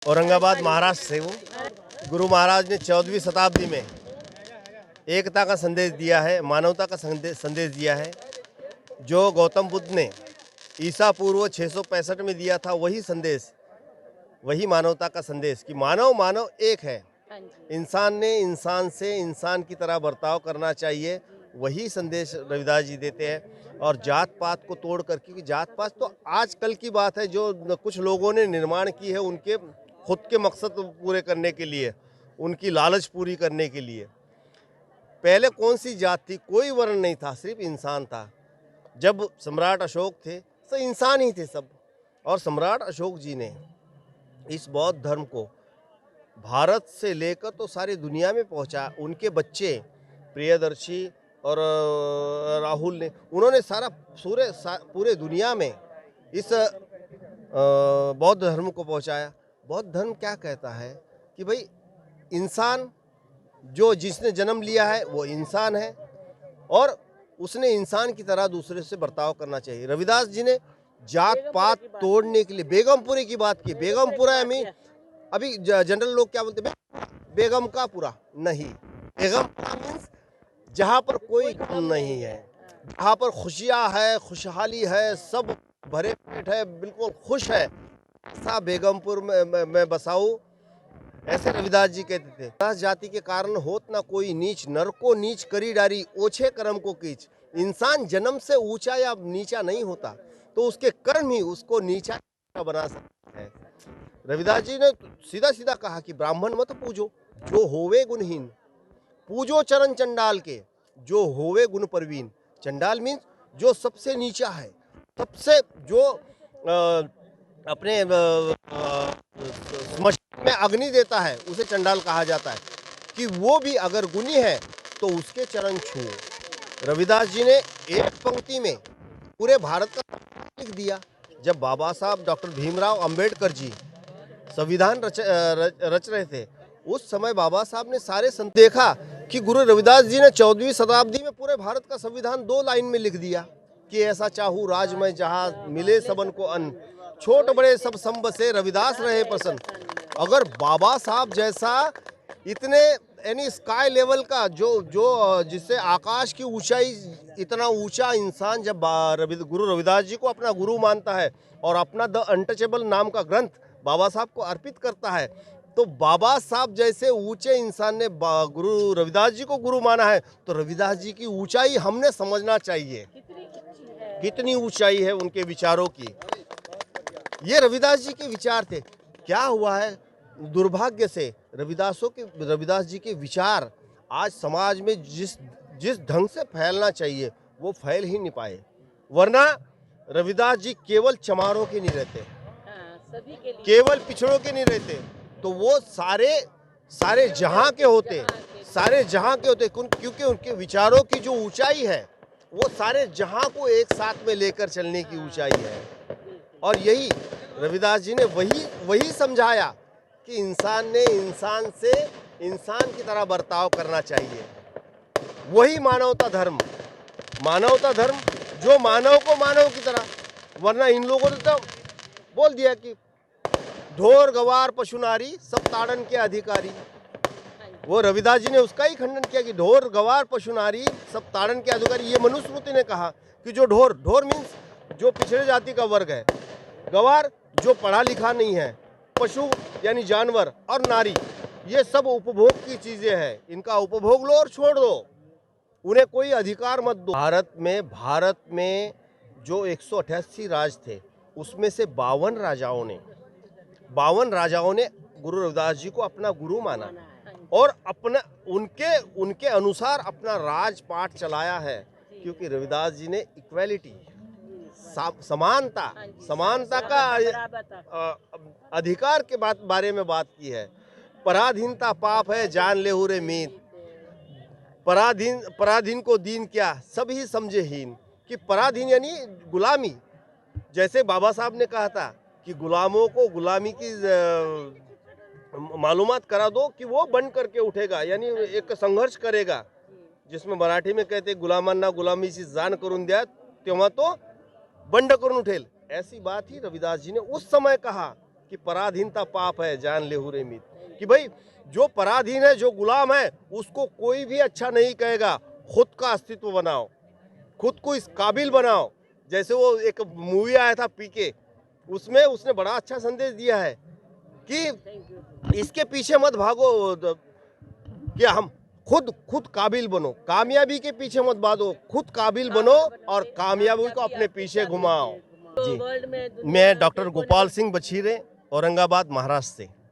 औरंगाबाद महाराष्ट्र से हूँ। गुरु महाराज ने 14वीं शताब्दी में एकता का संदेश दिया है, मानवता का संदेश दिया है। जो गौतम बुद्ध ने ईसा पूर्व 665 में दिया था, वही संदेश, वही मानवता का संदेश कि मानव मानव एक है। इंसान ने इंसान से इंसान की तरह बर्ताव करना चाहिए, वही संदेश रविदास जी देते हैं। और जात पात को तोड़ कर, क्योंकि जात पात तो आजकल की बात है, जो कुछ लोगों ने निर्माण की है उनके खुद के मकसद पूरे करने के लिए, उनकी लालच पूरी करने के लिए। पहले कौन सी जात थी? कोई वर्ण नहीं था, सिर्फ इंसान था। जब सम्राट अशोक थे तो इंसान ही थे सब। और सम्राट अशोक जी ने इस बौद्ध धर्म को भारत से लेकर तो सारी दुनिया में पहुंचा। उनके बच्चे प्रियदर्शी और राहुल ने, उन्होंने सारा पूरे दुनिया में इस बौद्ध धर्म को पहुंचाया। बौद्ध धर्म क्या कहता है कि भाई इंसान, जो जिसने जन्म लिया है वो इंसान है और उसने इंसान की तरह दूसरे से बर्ताव करना चाहिए। रविदास जी ने जात पात तोड़ने के लिए बेगमपुरे की बात की। बेगमपुरा में अभी जनरल लोग क्या बोलते हैं, बेगम का पुरा नहीं। बेगमपुरा मीन्स जहाँ पर कोई गम नहीं है, जहाँ पर खुशियाँ है, खुशहाली है, सब भरे पेट है, बिल्कुल खुश है, ऐसा बेगमपुर में बसाऊं, ऐसे रविदास जी कहते थे। दास जाति के कारण होत ना कोई नीच, नर को नीच करी डारी, ओछे कर्म को कीच। इंसान जन्म से ऊंचा या नीचा नहीं होता, तो उसके कर्म ही उसको नीचा बना सकते हैं। रविदास जी ने सीधा सीधा कहा कि ब्राह्मण मत पूजो जो होवे गुणहीन, पूजो चरण चंडाल के जो होवे गुण परवीन। चंडाल मीन्स जो सबसे नीचा है, सबसे जो अपने स्मशान में अग्नि देता है, उसे चंडाल कहा जाता है। कि वो भी अगर गुणी है तो उसके चरण छुओ। रविदास जी ने एक पंक्ति में पूरे भारत का लिख दिया। जब बाबा साहब डॉक्टर भीमराव अंबेडकर जी संविधान रच रहे थे, उस समय बाबा साहब ने सारे देखा कि गुरु रविदास जी ने 14वीं शताब्दी में पूरे भारत का संविधान 2 लाइन में लिख दिया कि ऐसा चाहूँ राज में जहाँ मिले सबन को अन्न, छोट बड़े सब सम बसे, रविदास रहे प्रसन्न। अगर बाबा साहब जैसा इतने यानी स्काई लेवल का जो जिससे आकाश की ऊंचाई, इतना ऊंचा इंसान जब गुरु रविदास जी को अपना गुरु मानता है और अपना द अनटचेबल नाम का ग्रंथ बाबा साहब को अर्पित करता है, तो बाबा साहब जैसे ऊंचे इंसान ने गुरु रविदास जी को गुरु माना है, तो रविदास जी की ऊंचाई हमने समझना चाहिए, कितनी ऊंचाई है उनके विचारों की। ये रविदास जी के विचार थे। क्या हुआ है, दुर्भाग्य से रविदास जी के विचार आज समाज में जिस ढंग से फैलना चाहिए वो फैल ही नहीं पाए। वरना रविदास जी केवल चमारों के नहीं रहते, केवल पिछड़ों के नहीं रहते, तो वो सारे जहां के होते, क्योंकि उनके विचारों की जो ऊंचाई है वो सारे जहां को एक साथ में लेकर चलने की ऊंचाई है। और यही रविदास जी ने वही समझाया कि इंसान ने इंसान से इंसान की तरह बर्ताव करना चाहिए। वही मानवता धर्म जो मानव को मानव की तरह। वरना इन लोगों ने तो बोल दिया कि ढोर गवार पशु नारी सब ताड़न के अधिकारी। वो रविदास जी ने उसका ही खंडन किया कि ढोर गवार पशु नारी सब ताड़न के अधिकारी। ये मनुस्मृति ने कहा कि जो ढोर मीन्स जो पिछड़े जाति का वर्ग है, गवार जो पढ़ा लिखा नहीं है, पशु यानी जानवर, और नारी ये सब उपभोग की चीजें हैं, इनका उपभोग लो और छोड़ दो, उन्हें कोई अधिकार मत दो। भारत में जो 188 राज थे, उसमें से 52 राजाओं ने गुरु रविदास जी को अपना गुरु माना और अपना उनके अनुसार अपना राजपाट चलाया है। क्योंकि रविदास जी ने इक्वालिटी, समानता का अधिकार के बारे में बात की है। पराधीनता पाप है जान ले हुरे मीत, पराधीन को दीन क्या सभी समझे हीन। कि पराधीन यानी गुलामी, जैसे बाबा साहब ने कहा था कि गुलामों को गुलामी की मालूमात करा दो कि वो बन करके उठेगा, यानी एक संघर्ष करेगा, जिसमें मराठी में कहते गुलामांना गुलामीची जाण करून द्या तेव्हा तो बंड करून उठेल। ऐसी बात ही रविदास जी ने उस समय कहा कि पराधीनता पाप है जान लेहू रे मीत, कि भाई जो पराधीन है, जो गुलाम है, उसको कोई भी अच्छा नहीं कहेगा। खुद का अस्तित्व बनाओ, खुद को इस काबिल बनाओ। जैसे वो एक मूवी आया था पीके, उसमें उसने बड़ा अच्छा संदेश दिया है कि इसके पीछे मत भागो, कि हम खुद काबिल बनो, कामयाबी के पीछे मत भागो, खुद काबिल बनो और कामयाबी को अपने पीछे घुमाओ। जी, मैं डॉक्टर गोपाल सिंह बछीरे, औरंगाबाद, महाराष्ट्र से।